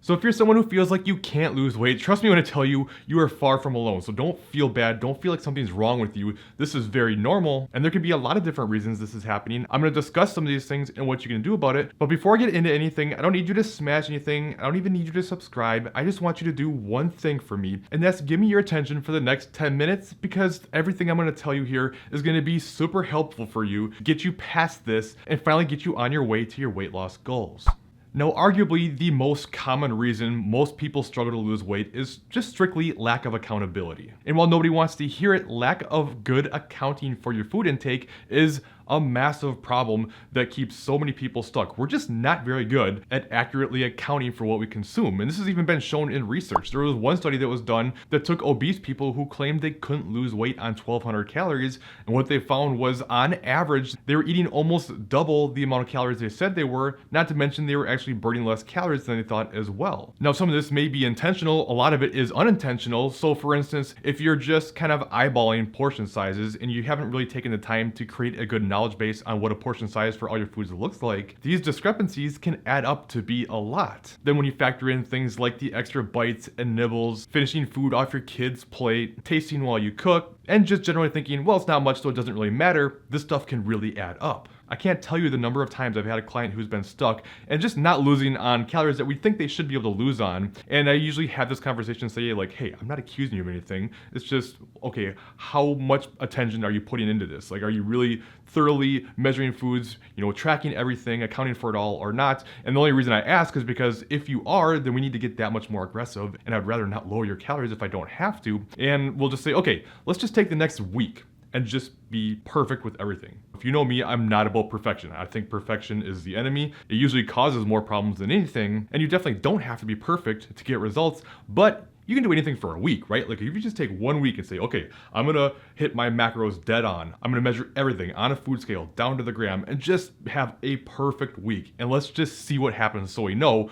So if you're someone who feels like you can't lose weight, trust me when I tell you, you are far from alone. So don't feel bad. Don't feel like something's wrong with you. This is very normal. And there can be a lot of different reasons this is happening. I'm going to discuss some of these things and what you can do about it. But before I get into anything, I don't need you to smash anything. I don't even need you to subscribe. I just want you to do one thing for me. And that's give me your attention for the next 10 minutes because everything I'm going to tell you here is going to be super helpful for you, get you past this, and finally get you on your way to your weight loss goals. Now, arguably the most common reason most people struggle to lose weight is just strictly lack of accountability. And while nobody wants to hear it, lack of good accounting for your food intake is a massive problem that keeps so many people stuck. We're just not very good at accurately accounting for what we consume. And this has even been shown in research. There was one study that was done that took obese people who claimed they couldn't lose weight on 1,200 calories. And what they found was on average, they were eating almost double the amount of calories they said they were, not to mention they were actually burning less calories than they thought as well. Now, some of this may be intentional. A lot of it is unintentional. So for instance, if you're just kind of eyeballing portion sizes and you haven't really taken the time to create a good knowledge base on what a portion size for all your foods looks like, these discrepancies can add up to be a lot. Then when you factor in things like the extra bites and nibbles, finishing food off your kid's plate, tasting while you cook, and just generally thinking, well, it's not much, so it doesn't really matter, this stuff can really add up. I can't tell you the number of times I've had a client who's been stuck and just not losing on calories that we think they should be able to lose on. And I usually have this conversation say like, hey, I'm not accusing you of anything. It's just, okay, how much attention are you putting into this? Like, are you really thoroughly measuring foods, tracking everything, accounting for it all or not? And the only reason I ask is because if you are, then we need to get that much more aggressive. And I'd rather not lower your calories if I don't have to. And we'll just say, okay, let's just take the next week and just be perfect with everything. If you know me, I'm not about perfection. I think perfection is the enemy. It usually causes more problems than anything, and you definitely don't have to be perfect to get results, but you can do anything for a week, right? Like if you just take 1 week and say, okay, I'm gonna hit my macros dead on. I'm gonna measure everything on a food scale down to the gram and just have a perfect week. And let's just see what happens so we know,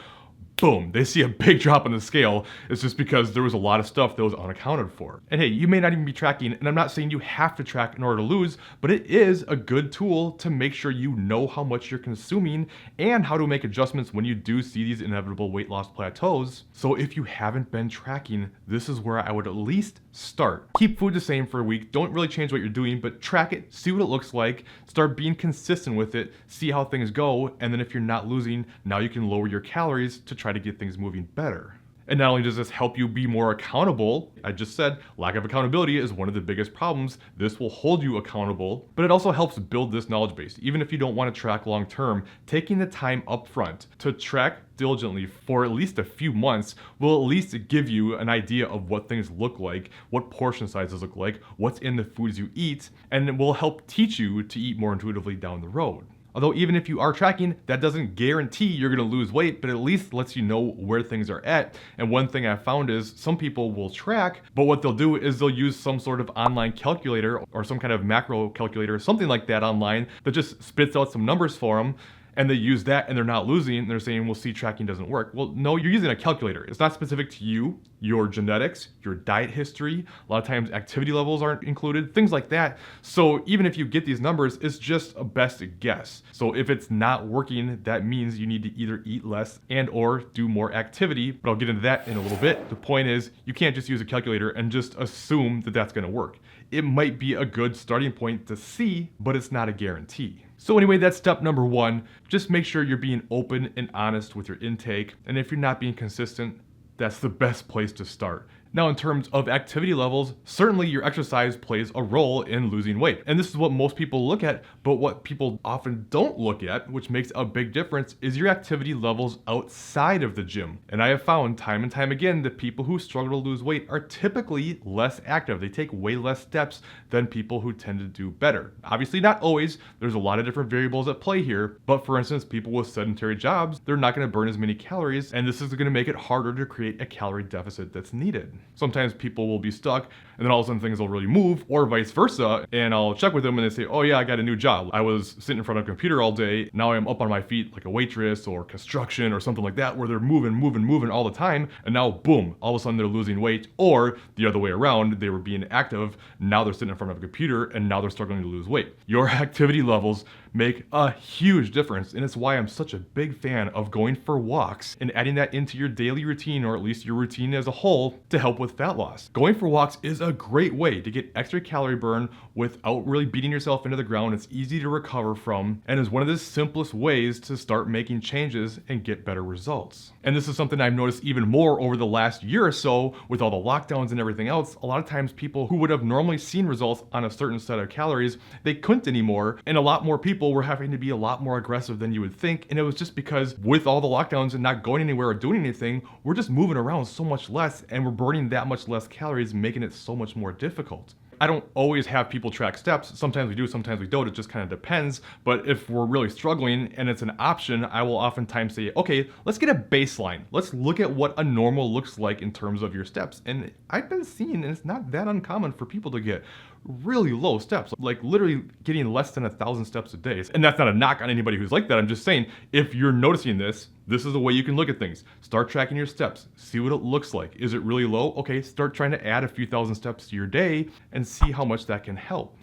boom, they see a big drop on the scale. It's just because there was a lot of stuff that was unaccounted for. And hey, you may not even be tracking, and I'm not saying you have to track in order to lose, but it is a good tool to make sure you know how much you're consuming and how to make adjustments when you do see these inevitable weight loss plateaus. So if you haven't been tracking, this is where I would at least start. Keep food the same for a week. Don't really change what you're doing, but track it, see what it looks like, start being consistent with it, see how things go, and then if you're not losing, now you can lower your calories to try to get things moving better. And not only does this help you be more accountable, I just said lack of accountability is one of the biggest problems. This will hold you accountable, but it also helps build this knowledge base. Even if you don't want to track long term, taking the time up front to track diligently for at least a few months will at least give you an idea of what things look like, what portion sizes look like, what's in the foods you eat, and it will help teach you to eat more intuitively down the road. Although even if you are tracking, that doesn't guarantee you're gonna lose weight, but at least lets you know where things are at. And one thing I found is some people will track, but what they'll do is they'll use some sort of online calculator or some kind of macro calculator, something like that online that just spits out some numbers for them. And they use that and they're not losing, and they're saying, well, see, tracking doesn't work. Well, no, you're using a calculator. It's not specific to you, your genetics, your diet history. A lot of times activity levels aren't included, things like that. So even if you get these numbers, it's just a best guess. So if it's not working, that means you need to either eat less and or do more activity, but I'll get into that in a little bit. The point is, you can't just use a calculator and just assume that that's gonna work. It might be a good starting point to see, but it's not a guarantee. So anyway, that's step number one. Just make sure you're being open and honest with your intake. And if you're not being consistent, that's the best place to start. Now, in terms of activity levels, certainly your exercise plays a role in losing weight. And this is what most people look at, but what people often don't look at, which makes a big difference, is your activity levels outside of the gym. And I have found time and time again that people who struggle to lose weight are typically less active. They take way less steps than people who tend to do better. Obviously not always, there's a lot of different variables at play here, but for instance, people with sedentary jobs, they're not gonna burn as many calories, and this is gonna make it harder to create a calorie deficit that's needed. Sometimes people will be stuck and then all of a sudden things will really move, or vice versa, and I'll check with them and they say, oh yeah, I got a new job. I was sitting in front of a computer all day, now I'm up on my feet like a waitress or construction or something like that, where they're moving all the time, and now boom, all of a sudden they're losing weight. Or the other way around, they were being active, now they're sitting in front of a computer and now they're struggling to lose weight. Your activity levels make a huge difference. And it's why I'm such a big fan of going for walks and adding that into your daily routine, or at least your routine as a whole, to help with fat loss. Going for walks is a great way to get extra calorie burn without really beating yourself into the ground. It's easy to recover from, and is one of the simplest ways to start making changes and get better results. And this is something I've noticed even more over the last year or so with all the lockdowns and everything else. A lot of times people who would have normally seen results on a certain set of calories, they couldn't anymore, and a lot more people were having to be a lot more aggressive than you would think. And it was just because with all the lockdowns and not going anywhere or doing anything, we're just moving around so much less, and we're burning that much less calories, making it so much more difficult. I don't always have people track steps. Sometimes we do, sometimes we don't. It just kind of depends. But if we're really struggling and it's an option, I will oftentimes say, okay, let's get a baseline. Let's look at what a normal looks like in terms of your steps. And I've been seeing, and it's not that uncommon for people to get really low steps, like literally getting less than 1,000 steps a day. And that's not a knock on anybody who's like that. I'm just saying, if you're noticing this, this is the way you can look at things. Start tracking your steps, see what it looks like. Is it really low? Okay, start trying to add a few thousand steps to your day and see how much that can help.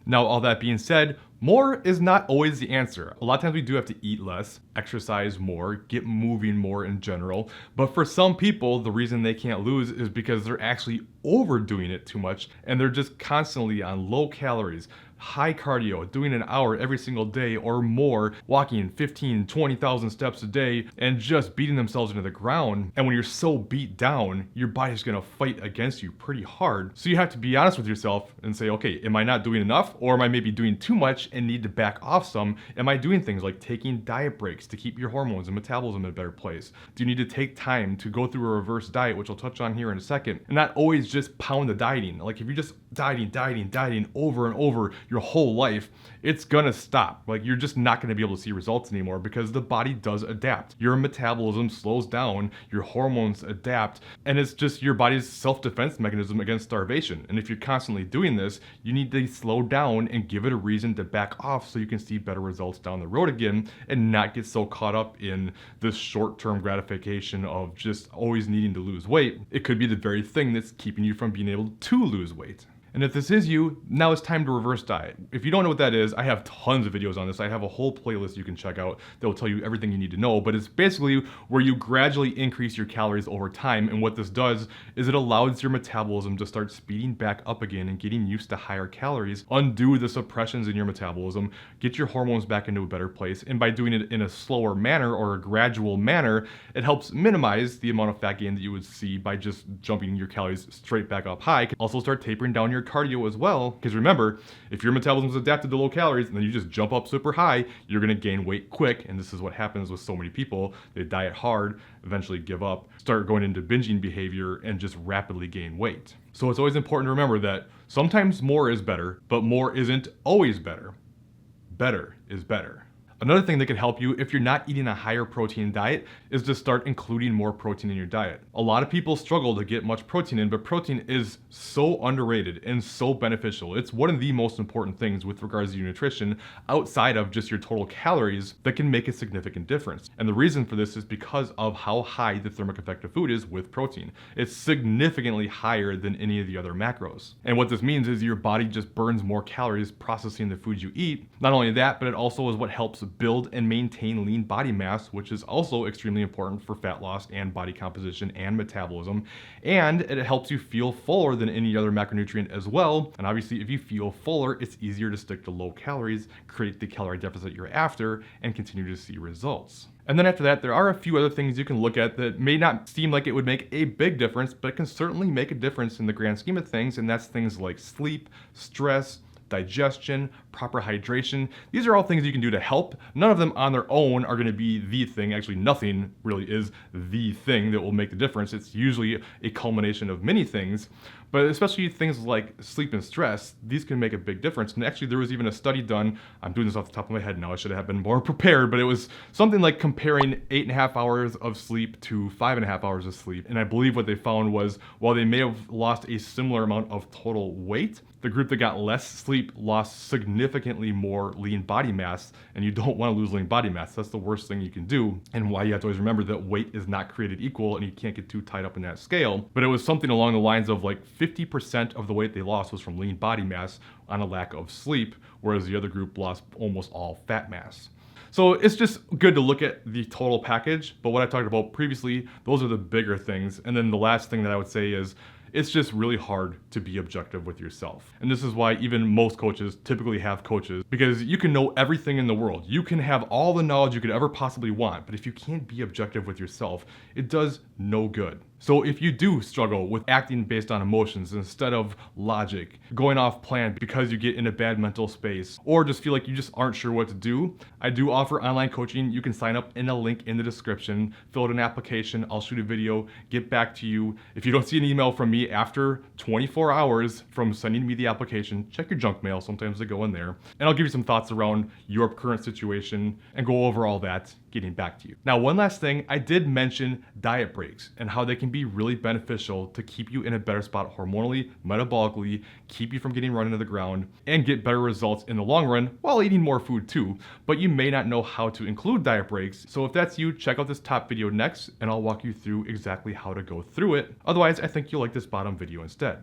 Now, all that being said, more is not always the answer. A lot of times we do have to eat less, exercise more, get moving more in general. But for some people, the reason they can't lose is because they're actually overdoing it too much, and they're just constantly on low calories, high cardio, doing an hour every single day or more, walking 15, 20,000 steps a day, and just beating themselves into the ground. And when you're so beat down, your body's gonna fight against you pretty hard. So you have to be honest with yourself and say, okay, am I not doing enough? Or am I maybe doing too much and need to back off some? Am I doing things like taking diet breaks to keep your hormones and metabolism in a better place? Do you need to take time to go through a reverse diet, which I'll touch on here in a second, and not always just pound the dieting? Like if you're just dieting over and over your whole life, it's gonna stop. Like you're just not gonna be able to see results anymore because the body does adapt. Your metabolism slows down, your hormones adapt, and it's just your body's self-defense mechanism against starvation. And if you're constantly doing this, you need to slow down and give it a reason to back off so you can see better results down the road again and not get so caught up in this short-term gratification of just always needing to lose weight. It could be the very thing that's keeping you from being able to lose weight. And if this is you, now it's time to reverse diet. If you don't know what that is, I have tons of videos on this. I have a whole playlist you can check out that will tell you everything you need to know, but it's basically where you gradually increase your calories over time. And what this does is it allows your metabolism to start speeding back up again and getting used to higher calories, undo the suppressions in your metabolism, get your hormones back into a better place. And by doing it in a slower manner or a gradual manner, it helps minimize the amount of fat gain that you would see by just jumping your calories straight back up high. Also start tapering down your cardio as well, because remember, if your metabolism is adapted to low calories and then you just jump up super high, you're going to gain weight quick. And this is what happens with so many people. They diet hard, eventually give up, start going into binging behavior, and just rapidly gain weight. So it's always important to remember that sometimes more is better, but more isn't always better. Better is better. Another thing that can help you if you're not eating a higher protein diet is to start including more protein in your diet. A lot of people struggle to get much protein in, but protein is so underrated and so beneficial. It's one of the most important things with regards to your nutrition outside of just your total calories that can make a significant difference. And the reason for this is because of how high the thermic effect of food is with protein. It's significantly higher than any of the other macros. And what this means is your body just burns more calories processing the food you eat. Not only that, but it also is what helps build and maintain lean body mass, which is also extremely important for fat loss and body composition and metabolism. And it helps you feel fuller than any other macronutrient as well. And obviously, if you feel fuller, it's easier to stick to low calories, create the calorie deficit you're after, and continue to see results. And then after that, there are a few other things you can look at that may not seem like it would make a big difference, but can certainly make a difference in the grand scheme of things. And that's things like sleep, stress, digestion, proper hydration. These are all things you can do to help. None of them on their own are going to be the thing. Actually, nothing really is the thing that will make the difference. It's usually a culmination of many things, but especially things like sleep and stress, these can make a big difference. And actually, there was even a study done, I'm doing this off the top of my head now, I should have been more prepared, but it was something like comparing 8.5 hours of sleep to 5.5 hours of sleep. And I believe what they found was, while they may have lost a similar amount of total weight, The group that got less sleep lost significantly more lean body mass, and you don't want to lose lean body mass. That's the worst thing you can do, and why you have to always remember that weight is not created equal and you can't get too tied up in that scale. But it was something along the lines of like 50% of the weight they lost was from lean body mass on a lack of sleep, whereas the other group lost almost all fat mass. So it's just good to look at the total package, but what I talked about previously, those are the bigger things. And then the last thing that I would say is, it's just really hard to be objective with yourself. And this is why even most coaches typically have coaches, because you can know everything in the world. You can have all the knowledge you could ever possibly want, but if you can't be objective with yourself, it does no good. So if you do struggle with acting based on emotions instead of logic, going off plan because you get in a bad mental space, or just feel like you just aren't sure what to do, I do offer online coaching. You can sign up in a link in the description, fill out an application, I'll shoot a video, get back to you. If you don't see an email from me after 24 hours from sending me the application, check your junk mail, sometimes they go in there, and I'll give you some thoughts around your current situation and go over all that, getting back to you. Now, one last thing, I did mention diet breaks and how they can be really beneficial to keep you in a better spot hormonally, metabolically, keep you from getting run into the ground, and get better results in the long run while eating more food too. But you may not know how to include diet breaks. So if that's you, check out this top video next and I'll walk you through exactly how to go through it. Otherwise, I think you'll like this bottom video instead.